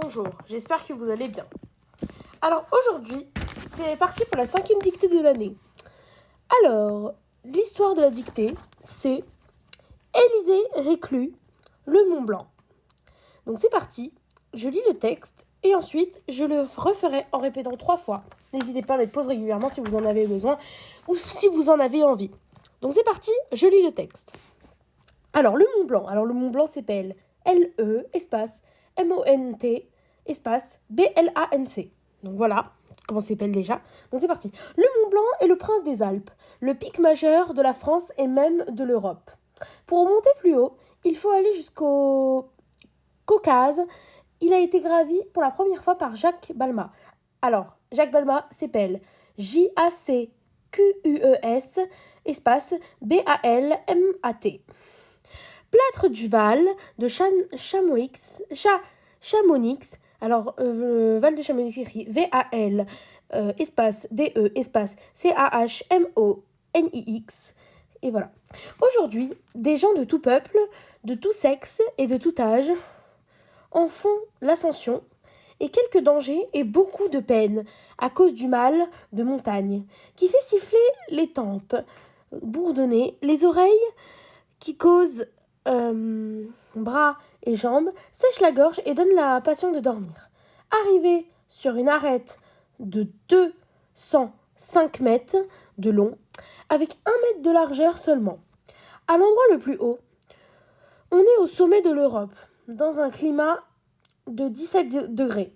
Bonjour, j'espère que vous allez bien. Alors aujourd'hui, c'est parti pour la 5e dictée de l'année. Alors, l'histoire de la dictée, c'est Élisée Reclus, le Mont Blanc. Donc c'est parti, je lis le texte et ensuite je le referai en répétant 3 fois. N'hésitez pas à mettre pause régulièrement si vous en avez besoin ou si vous en avez envie. Donc c'est parti, je lis le texte. Alors le Mont Blanc s'appelle L-E, espace, M-O-N-T, espace, B-L-A-N-C. Donc voilà, comment ça s'appelle déjà. Donc c'est parti. Le Mont Blanc est le prince des Alpes, le pic majeur de la France et même de l'Europe. Pour monter plus haut, il faut aller jusqu'au Caucase. Il a été gravi pour la première fois par Jacques Balmat. Alors, Jacques Balmat s'appelle J-A-C-Q-U-E-S, espace, B-A-L-M-A-T. Plâtre du Val de Chamonix, alors Val de Chamonix écrit V-A-L, espace D-E, espace C-A-H-M-O-N-I-X, et voilà. Aujourd'hui, des gens de tout peuple, de tout sexe et de tout âge en font l'ascension, et quelques dangers et beaucoup de peine à cause du mal de montagne, qui fait siffler les tempes, bourdonner les oreilles, qui cause bras et jambes, sèche la gorge et donne la passion de dormir. Arrivé sur une arête de 205 mètres de long, avec 1 mètre de largeur seulement. À l'endroit le plus haut, on est au sommet de l'Europe, dans un climat de 17 degrés,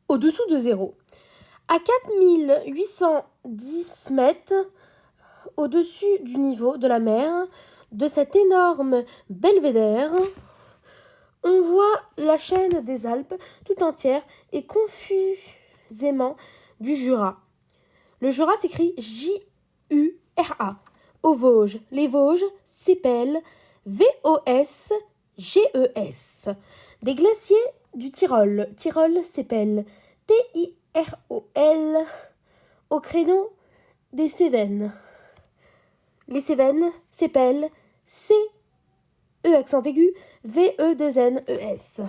au-dessous de zéro. À 4810 mètres au-dessus du niveau de la mer, de cet énorme belvédère, on voit la chaîne des Alpes tout entière et confusément du Jura. Le Jura s'écrit J-U-R-A. Aux Vosges. Les Vosges s'appellent V-O-S-G-E-S. Des glaciers du Tyrol. Tyrol s'appelle T-I-R-O-L. Au créneau des Cévennes. Les Cévennes s'appellent C-E accent aigu, V-E-2-N-E-S.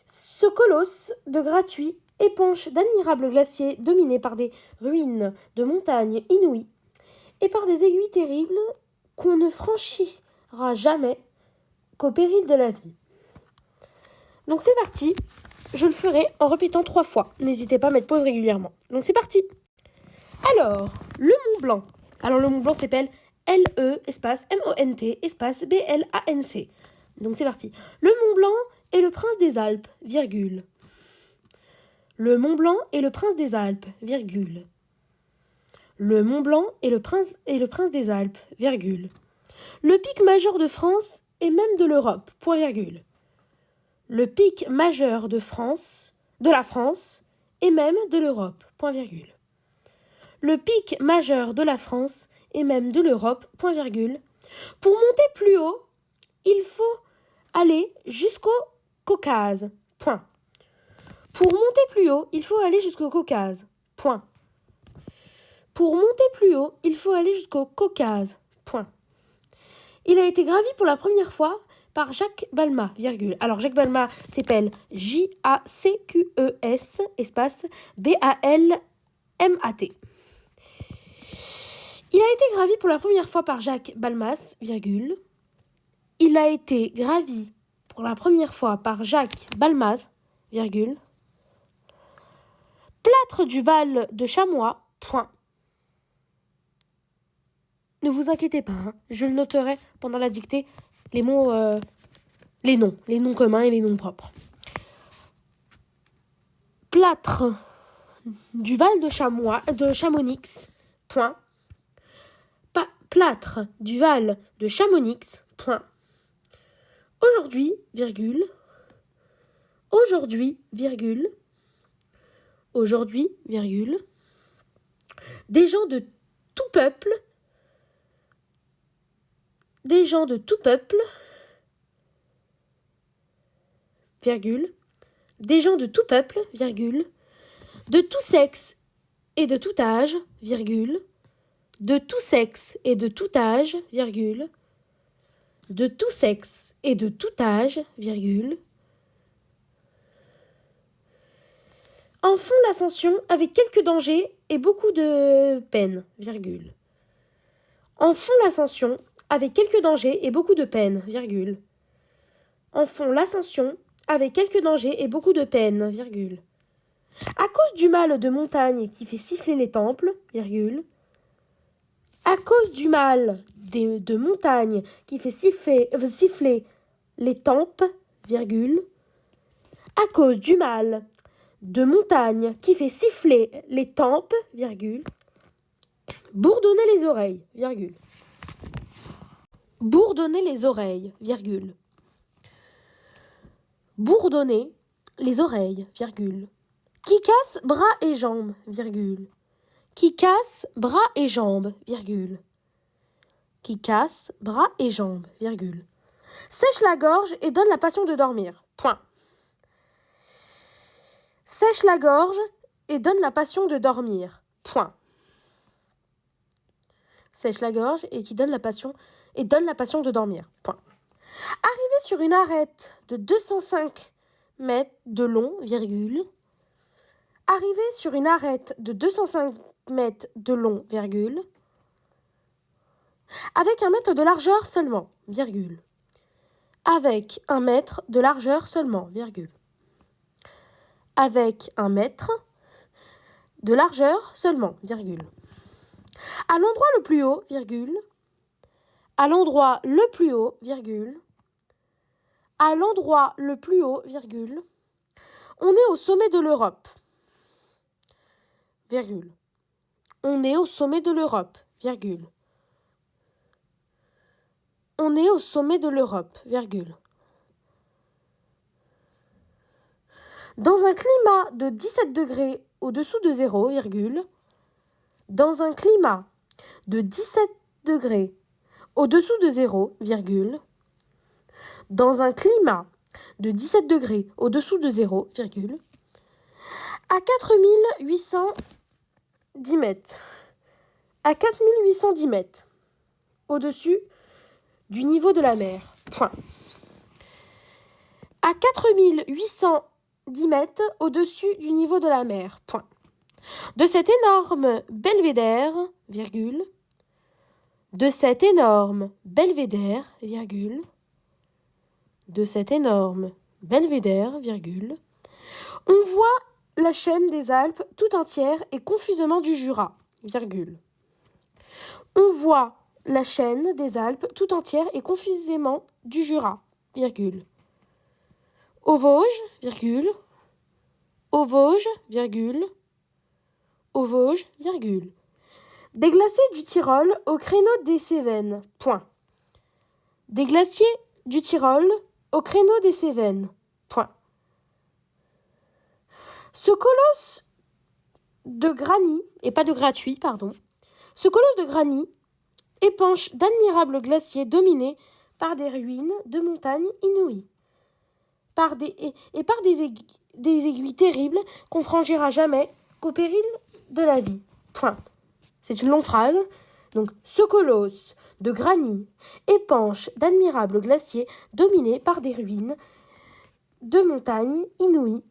Ce colosse de gratuit épanche d'admirables glaciers dominés par des ruines de montagnes inouïes et par des aiguilles terribles qu'on ne franchira jamais qu'au péril de la vie. Donc c'est parti, je le ferai en répétant 3 fois. N'hésitez pas à mettre pause régulièrement. Donc c'est parti. Alors, le Mont Blanc. Alors le Mont Blanc s'appelle L-E, espace, M-O-N-T, espace, B-L-A-N-C. Donc c'est parti. Le Mont Blanc est le prince des Alpes, virgule. Le Mont Blanc est le prince des Alpes, virgule. Le Mont Blanc est le prince des Alpes, virgule. Le pic majeur de France et même de l'Europe, point virgule. Le pic majeur de la France et même de l'Europe, point virgule. Le pic majeur de la France et même de l'Europe, point virgule. Pour monter plus haut, il faut aller jusqu'au Caucase, point. Pour monter plus haut, il faut aller jusqu'au Caucase, point. Pour monter plus haut, il faut aller jusqu'au Caucase, point. Il a été gravi pour la première fois par Jacques Balmat, virgule. Alors Jacques Balmat s'appelle J-A-C-Q-E-S, espace, B-A-L-M-A-T. Il a été gravi pour la première fois par Jacques Balmas, virgule. Il a été gravi pour la première fois par Jacques Balmas, virgule. Plâtre du Val de Chamois, point. Ne vous inquiétez pas, hein, je le noterai pendant la dictée, les mots, les noms communs et les noms propres. Plâtre du Val de Chamonix, point. Plâtre du Val de Chamonix, point. Aujourd'hui, virgule. Aujourd'hui, virgule. Aujourd'hui, virgule. Des gens de tout peuple. Des gens de tout peuple, virgule. Des gens de tout peuple, virgule. De tout sexe et de tout âge, virgule. De tout sexe et de tout âge, virgule. De tout sexe et de tout âge, virgule. En font l'ascension avec quelques dangers et beaucoup de peine, virgule. En font l'ascension avec quelques dangers et beaucoup de peine, virgule. En font l'ascension avec quelques dangers et beaucoup de peine, virgule. À cause du mal de montagne qui fait siffler les temples, virgule. À cause du mal de montagne qui fait siffler les tempes, virgule. À cause du mal de montagne qui fait siffler les tempes, virgule. Bourdonner les oreilles, virgule. Bourdonner les oreilles, virgule. Bourdonner les oreilles, virgule. Qui casse bras et jambes, virgule. Qui casse bras et jambes, virgule. Qui casse bras et jambes, virgule. Sèche la gorge et donne la passion de dormir, point. Sèche la gorge et donne la passion de dormir, point. Sèche la gorge et qui donne la passion de dormir, point. Arrivé sur une arête de 205 mètres de long, virgule. Arrivé sur une arête de 205 mètres de long, virgule. Avec 1 mètre de largeur seulement, virgule. Avec 1 mètre de largeur seulement, virgule. Avec 1 mètre de largeur seulement, virgule. À l'endroit le plus haut, virgule. À l'endroit le plus haut, virgule. À l'endroit le plus haut, virgule. On est au sommet de l'Europe, virgule. On est au sommet de l'Europe, virgule. On est au sommet de l'Europe, virgule. Dans un climat de 17 degrés au-dessous de zéro, virgule. Dans un climat de 17 degrés au-dessous de zéro, virgule. Dans un climat de 17 degrés au-dessous de zéro, virgule. À 4810 mètres. À 4810 mètres. Au-dessus du niveau de la mer. Point. À 4810 mètres au-dessus du niveau de la mer. Point. De cet énorme belvédère, virgule. De cet énorme belvédère, virgule. De cet énorme belvédère, virgule. On voit la chaîne des Alpes tout entière et confusément du Jura, virgule. On voit la chaîne des Alpes tout entière et confusément du Jura, virgule. Aux Vosges, virgule. Aux Vosges, virgule. Aux Vosges, virgule. Des glaciers du Tyrol au créneau des Cévennes, point. Des glaciers du Tyrol au créneau des Cévennes, point. Ce colosse de granit, et pas de gratuit, pardon, ce colosse de granit épanche d'admirables glaciers dominés par des ruines de montagnes inouïes, par des aiguilles terribles qu'on franchira jamais qu'au péril de la vie. Point. C'est une longue phrase. Donc, ce colosse de granit épanche d'admirables glaciers dominés par des ruines de montagnes inouïes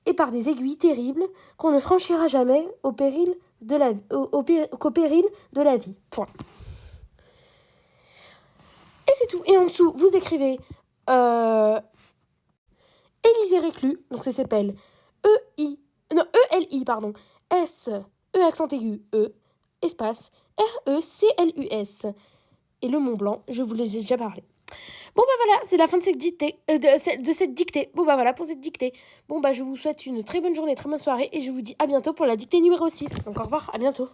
et par des aiguilles terribles qu'on ne franchira jamais qu'au péril de la vie. Point. Et c'est tout. Et en dessous, vous écrivez Élisée Reclus, donc ça s'appelle E-L-I, pardon, S-E accent aigu E, espace R-E-C-L-U-S. Et le Mont Blanc, je vous les ai déjà parlé. Bon bah voilà, c'est la fin de cette dictée. De cette dictée. Bon bah voilà pour cette dictée. Bon bah je vous souhaite une très bonne journée, très bonne soirée et je vous dis à bientôt pour la dictée numéro 6. Donc au revoir, à bientôt.